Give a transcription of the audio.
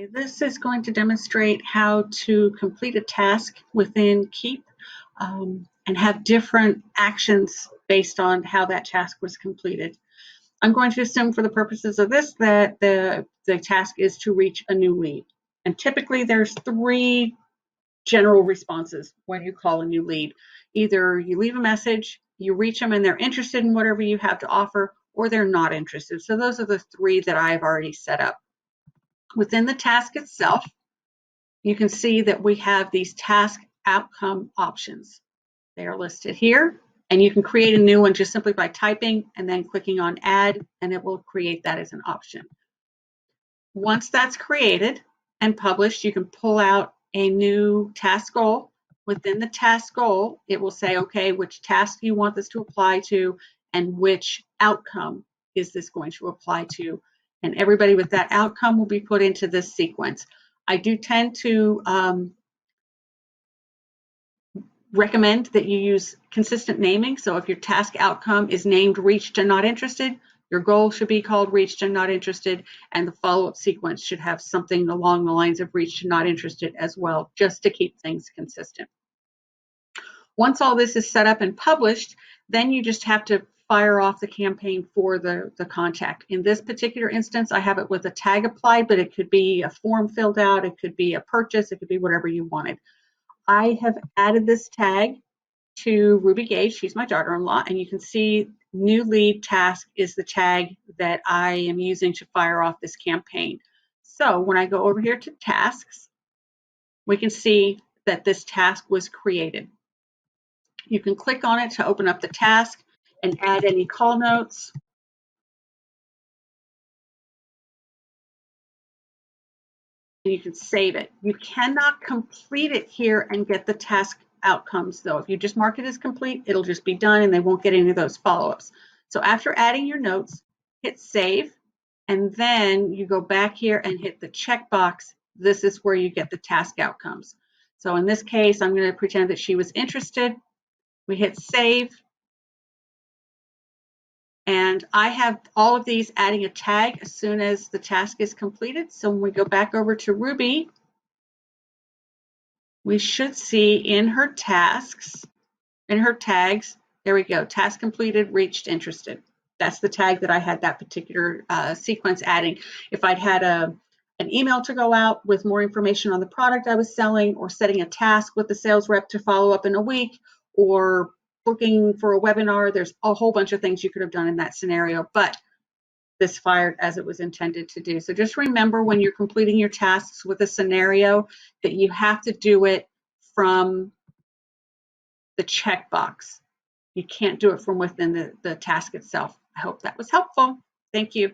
Okay, this is going to demonstrate how to complete a task within Keap and have different actions based on how that task was completed. I'm going to assume for the purposes of this that the task is to reach a new lead. And typically there's three general responses when you call a new lead. Either you leave a message, you reach them and they're interested in whatever you have to offer, or they're not interested. So those are the three that I've already set up. Within the task itself, you can see that we have these task outcome options. They are listed here, and you can create a new one just simply by typing and then clicking on add, and it will create that as an option. Once that's created and published, you can pull out a new task goal. Within the task goal, it will say, okay, which task do you want this to apply to, and which outcome is this going to apply to? And everybody with that outcome will be put into this sequence. I do tend to recommend that you use consistent naming. So if your task outcome is named reached and not interested, your goal should be called reached and not interested, and the follow-up sequence should have something along the lines of reached and not interested as well, just to keep things consistent. Once all this is set up and published, then you just have to fire off the campaign for the contact. In this particular instance, I have it with a tag applied, but it could be a form filled out, it could be a purchase, it could be whatever you wanted. I have added this tag to Ruby Gage, she's my daughter-in-law, and you can see new lead task is the tag that I am using to fire off this campaign. So when I go over here to tasks, we can see that this task was created. You can click on it to open up the task and add any call notes. And you can save it. You cannot complete it here and get the task outcomes though. If you just mark it as complete, it'll just be done and they won't get any of those follow-ups. So after adding your notes, hit save, and then you go back here and hit the checkbox. This is where you get the task outcomes. So in this case, I'm going to pretend that she was interested. We hit save. And I have all of these adding a tag as soon as the task is completed. So when we go back over to Ruby, we should see in her tasks, in her tags, there we go, task completed, reached, interested. That's the tag that I had that particular sequence adding. If I'd had an email to go out with more information on the product I was selling, or setting a task with the sales rep to follow up in a week, or booking for a webinar, there's a whole bunch of things you could have done in that scenario, but this fired as it was intended to do. So just remember when you're completing your tasks with a scenario that you have to do it from the checkbox. You can't do it from within the task itself. I hope that was helpful. Thank you.